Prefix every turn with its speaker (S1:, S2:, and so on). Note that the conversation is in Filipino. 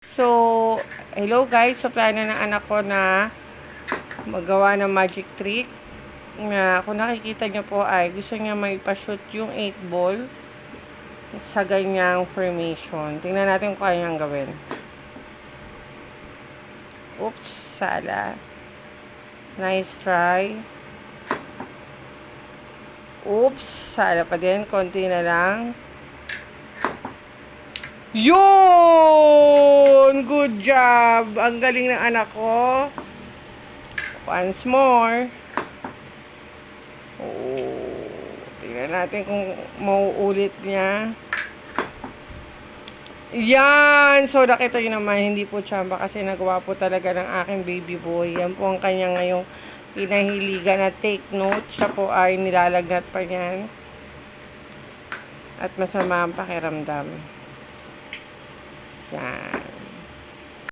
S1: So, hello guys. So, plano ng anak ko na magawa ng magic trick. Na kung nakikita niyo po ay gusto niya maipashoot yung 8 ball sa ganyang formation. Tingnan natin kung kaya niyang gawin. Oops, sala. Nice try. Oops, sala pa din. Konti na lang. Yun! Good job! Ang galing ng anak ko. Once more. Oh, tingnan natin kung mauulit niya. Yan! So, nakita nyo naman, hindi po tsamba kasi nagawa po talaga ng aking baby boy. Yan po ang kanya ngayong kinahiligan na take note. Siya po ay nilalagnat pa niyan. At masama ang pakiramdam. Yan.